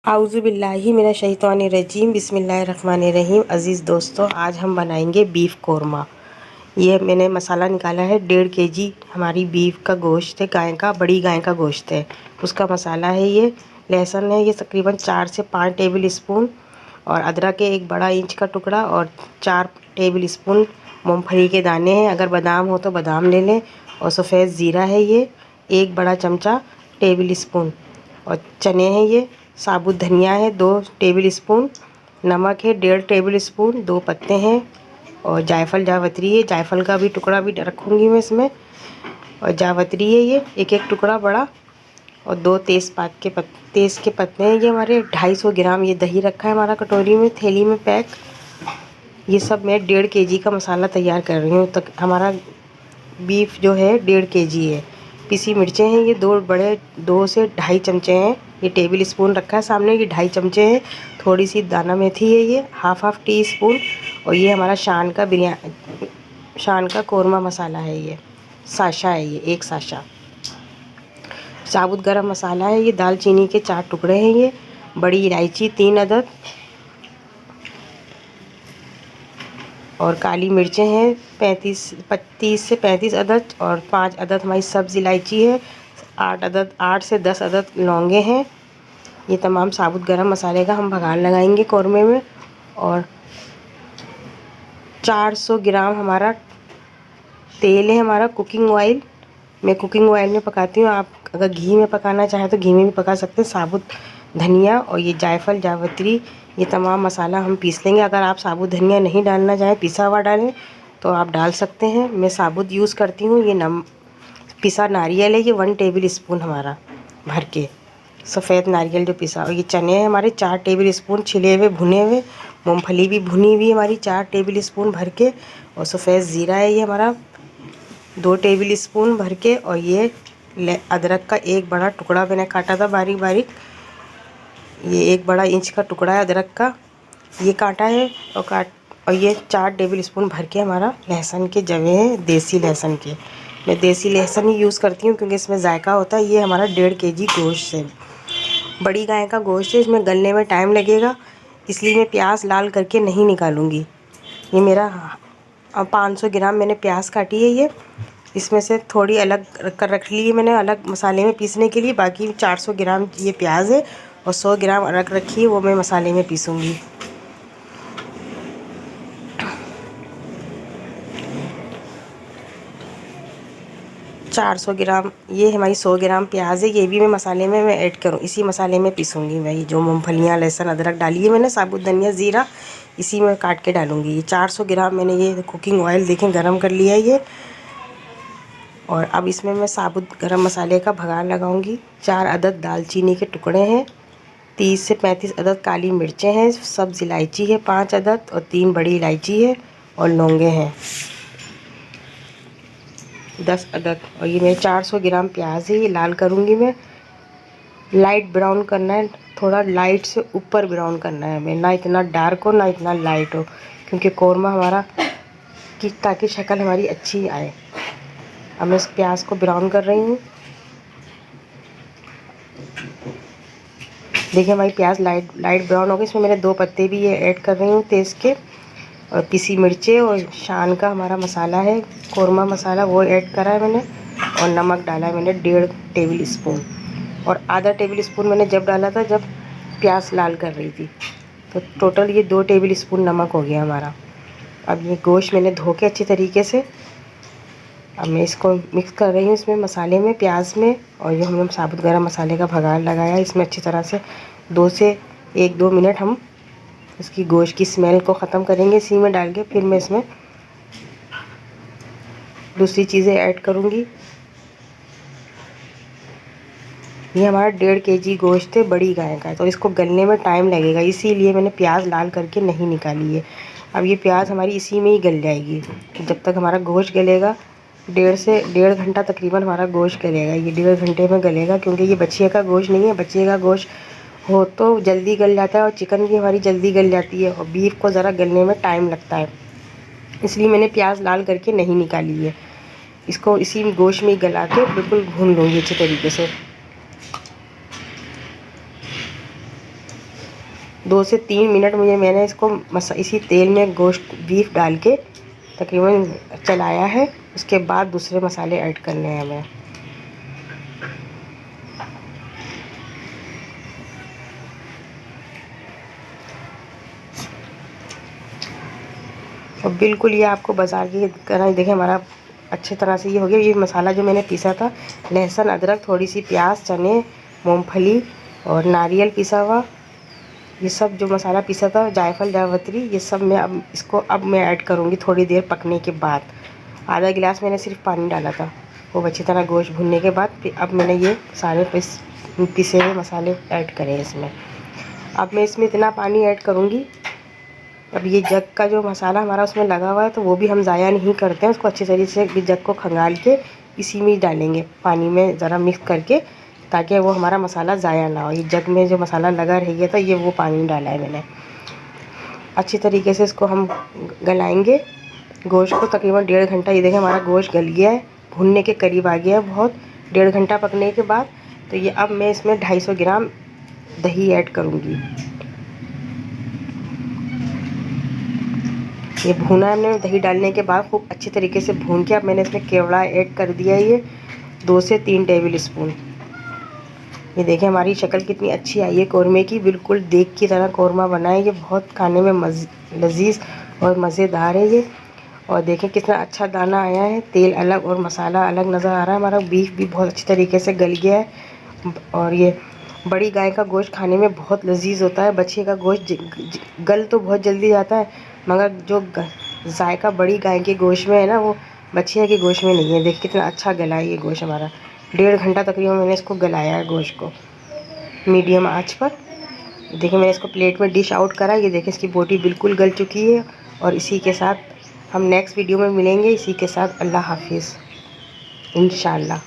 आउज़ु बिल्लाहि मिनश शैतानिर रजीम बिस्मिल्लाहिर रहमानिर रहीम। अज़ीज़ दोस्तों, आज हम बनाएंगे बीफ कोरमा। ये मैंने मसाला निकाला है 1.5 kg हमारी बीफ का गोश्त है, गाय का, बड़ी गाय का गोश्त है। उसका मसाला है ये। लहसुन है ये तकरीबन 4 से 5 टेबल स्पून, और अदरक है 1 बड़ा इंच का टुकड़ा, और 4 टेबल स्पून मूँगफली के दाने हैं। अगर बादाम हो तो बादाम ले लें। और सफ़ेद ज़ीरा है ये 1 बड़ा चमचा टेबल स्पून, और चने हैं ये। साबुत धनिया है 2 टेबल स्पून, नमक है 1.5 टेबल स्पून, 2 पत्ते हैं, और जायफल जावित्री है। जायफल का भी टुकड़ा भी रखूँगी मैं इसमें, और जावित्री है ये एक टुकड़ा बड़ा, और 2 तेज़ के पत्ते हैं ये हमारे। 250 ग्राम ये दही रखा है हमारा कटोरी में, थैली में पैक। ये सब मैं 1.5 kg का मसाला तैयार कर रही हूँ। तक हमारा बीफ जो है 1.5 kg है। पिसी मिर्चें हैं ये 2 से 2.5 चमचे हैं। ये टेबल स्पून रखा है सामने, ये 2.5 चमचे हैं। थोड़ी सी दाना मेथी है ये हाफ टी स्पून, और ये हमारा शान का कोरमा मसाला है ये, साशा है ये 1 साशा। साबुत गरम मसाला है ये। दालचीनी के 4 टुकड़े हैं ये। बड़ी इलायची 3 अदद, और काली मिर्चें हैं 30 से 35 अदद, और 5 अदद हमारी सब्ज़ इलायची है। 8 से 10 अदद लौंगे हैं। ये तमाम साबुत गरम मसाले का हम बघार लगाएंगे कौरमे में। और 400 ग्राम हमारा तेल है, हमारा कुकिंग ऑयल। मैं कुकिंग ऑयल में पकाती हूँ, आप अगर घी में पकाना चाहें तो घी में भी पका सकते हैं। साबुत धनिया और ये जायफल जावित्री, ये तमाम मसाला हम पीस लेंगे। अगर आप साबुत धनिया नहीं डालना चाहें, पिसा हुआ डालें तो आप डाल सकते हैं। मैं साबुत यूज़ करती हूँ। ये पिसा नारियल है ये 1 टेबल स्पून हमारा भर के, सफ़ेद नारियल जो पिसा। और ये चने हैं हमारे 4 टेबल स्पून छिले हुए भुने हुए। मूँगफली भी भुनी हुई हमारी 4 टेबल स्पून भर के। और सफ़ेद ज़ीरा है ये हमारा 2 टेबल स्पून भर के। और ये अदरक का 1 बड़ा टुकड़ा मैंने काटा था बारीक बारीक, ये 1 बड़ा इंच का टुकड़ा है अदरक का, ये काटा है। और ये 4 टेबल स्पून भर के हमारा लहसुन के जवे हैं, देसी लहसुन के। मैं देसी लहसुन ही यूज़ करती हूँ क्योंकि इसमें जायका होता है। ये हमारा 1.5 kg गोश्त है, बड़ी गाय का गोश्त है। इसमें गलने में टाइम लगेगा, इसलिए मैं प्याज लाल करके नहीं निकालूँगी। ये मेरा 500 ग्राम मैंने प्याज काटी है ये। इसमें से थोड़ी अलग कर रख ली है मैंने, अलग मसाले में पीसने के लिए। बाकी 400 ग्राम ये प्याज है, और 100 ग्राम अदरक रखी है, वो मैं मसाले में पीसूँगी। चार 100 ग्राम ये हमारी 100 ग्राम प्याज है, ये भी मैं मसाले में मैं ऐड करूँ, इसी मसाले में पीसूँगी मैं। ये जो मूँगफलियाँ लहसुन अदरक डाली है मैंने, साबुत धनिया ज़ीरा, इसी में काट के डालूँगी। ये 400 ग्राम मैंने ये कुकिंग ऑयल देखें गरम कर लिया है ये। और अब इसमें मैं साबुत गरम मसाले का भगार लगाऊंगी। 4 अदद दालचीनी के टुकड़े हैं, 30 से 35 अदद काली मिर्चें हैं, सब्ज़ इलायची है 5 अदद, और 3 बड़ी इलायची है, और लौंगे हैं 10 अदद। और ये मेरे 400 ग्राम प्याज है, ये लाल करूँगी मैं। लाइट ब्राउन करना है, थोड़ा लाइट से ऊपर ब्राउन करना है मैं, ना इतना डार्क हो ना इतना लाइट हो, क्योंकि कौरमा हमारा ताकि शक्ल हमारी अच्छी आए। अब मैं इस प्याज को ब्राउन कर रही हूँ। देखिए हमारी प्याज लाइट ब्राउन हो गई। इसमें मैंने 2 पत्ते भी ये ऐड कर रही हूँ तेज़ के, और पिसी मिर्चें, और शान का हमारा मसाला है कोरमा मसाला, वो ऐड करा है मैंने। और नमक डाला है मैंने 1.5 टेबल स्पून, और आधा टेबल स्पून मैंने जब डाला था जब प्याज लाल कर रही थी। तो टोटल ये 2 टेबल स्पून नमक हो गया हमारा। अब ये गोश्त मैंने धो के अच्छी तरीके से, अब मैं इसको मिक्स कर रही हूँ इसमें मसाले में, प्याज में। और ये हमने साबुत गरम मसाले का भगार लगाया इसमें अच्छी तरह से। 2 से 1-2 मिनट हम इसकी गोश्त की स्मेल को ख़त्म करेंगे इसी में डाल के। फिर मैं इसमें दूसरी चीज़ें ऐड करूँगी। ये हमारा 1.5 kg गोश्त है, बड़ी गाय का है, तो इसको गलने में टाइम लगेगा, इसीलिए मैंने प्याज लाल करके नहीं निकाली है। अब ये प्याज हमारी इसी में ही गल जाएगी। जब तक हमारा गोश्त गलेगा, 1.5 घंटा तकरीबन हमारा गोश्त गलेगा। ये 1.5 घंटे में गलेगा, क्योंकि ये बछिया का गोश्त नहीं है। बछिया का गोश्त हो तो जल्दी गल जाता है, और चिकन भी हमारी जल्दी गल जाती है, और बीफ को ज़रा गलने में टाइम लगता है, इसलिए मैंने प्याज लाल करके नहीं निकाली है। इसको इसी में गोश्त में गला के बिल्कुल भून लूँगी अच्छे तरीके से। 2 से 3 मिनट मैंने इसको इसी तेल में गोश्त बीफ डाल के तकरीबन चलाया है। उसके बाद दूसरे मसाले ऐड करने हैं हमें। और बिल्कुल ये आपको बाज़ार की तरह देखिए हमारा अच्छी तरह से ये हो गया। ये मसाला जो मैंने पीसा था, लहसुन, अदरक, थोड़ी सी प्याज, चने, मूंगफली और नारियल पिसा हुआ, ये सब जो मसाला पीसा था, जायफल, जावित्री, ये सब मैं अब मैं ऐड करूँगी थोड़ी देर पकने के बाद। आधा गिलास मैंने सिर्फ पानी डाला था। वो अच्छी तरह गोश्त भुनने के बाद फिर अब मैंने ये सारे पिसे हुए मसाले ऐड करे इसमें। अब मैं इसमें इतना पानी ऐड करूँगी। अब ये जग का जो मसाला हमारा उसमें लगा हुआ है तो वो भी हम ज़ाया नहीं करते हैं, उसको अच्छी तरीके से जग को खंगाल के इसी में ही डालेंगे, पानी में ज़रा मिक्स करके, ताकि वो हमारा मसाला ज़ाया ना हो। ये जग में जो मसाला लगा रह गया था, ये वो पानी डाला है मैंने। अच्छी तरीके से इसको हम गलाएंगे गोश्त को तकरीबन 1.5 घंटा। ये देखें हमारा गोश्त गल गया है, भुनने के करीब आ गया है बहुत। 1.5 घंटा पकने के बाद तो ये अब मैं इसमें 250 ग्राम दही ऐड करूँगी। ये भुना है हमने दही डालने के बाद खूब अच्छी तरीके से भून के अब मैंने इसमें केवड़ा ऐड कर दिया है, ये 2 से 3 टेबल स्पून। ये देखें हमारी शक्ल कितनी अच्छी आई है कौरमे की, बिल्कुल देग की तरह कौरमा बना है। ये बहुत खाने में लजीज और मज़ेदार है ये। और देखें कितना अच्छा दाना आया है, तेल अलग और मसाला अलग नज़र आ रहा है। हमारा बीफ भी बहुत अच्छी तरीके से गल गया है। और ये बड़ी गाय का गोश्त खाने में बहुत लजीज होता है। बछिए का गोश्त गल तो बहुत जल्दी जाता है, मगर जो जायका बड़ी गाय के गोश्त में है ना, वो बछिया के गोश्त में नहीं है। देखिए कितना अच्छा गला है ये गोश्त हमारा। 1.5 घंटा तकरीबन मैंने इसको गलाया है गोश्त को मीडियम आंच पर। देखिए मैंने इसको प्लेट में डिश आउट करा। ये देखिए इसकी बोटी बिल्कुल गल चुकी है। और इसी के साथ हम नेक्स्ट वीडियो में मिलेंगे। इसी के साथ अल्लाह हाफिज़ इंशाअल्लाह।